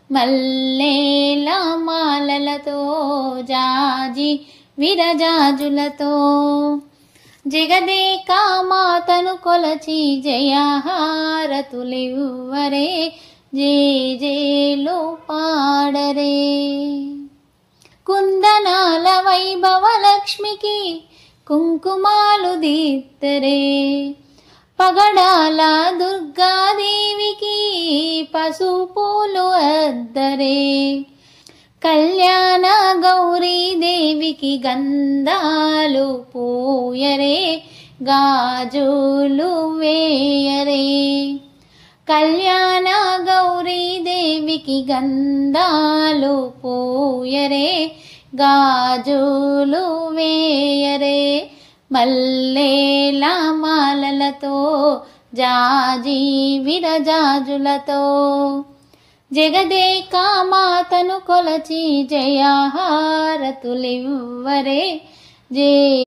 మల్లేల మాలలతో జాజి విరజాజులతో జగదేక మాతను కొలచి జయహారతులివ్వరే జేజేలు పాడరే కుందనాల వైభవ లక్ష్మికి కుంకుమాలు దీత్తరే పగడాల దుర్గాదేవికి పసుపూలు అద్దరే కళ్యాణ గౌరీదేవికి గంధాలు పూయరే గాజులు వేయరే కళ్యాణ గౌరీదేవికి గంధాలు పూయరే గాజులు వేయరే మల్లేల మాలలతో జాజి విరజాజులతో జగదేక మాతను కొలచి జయహారతులివ్వరే జే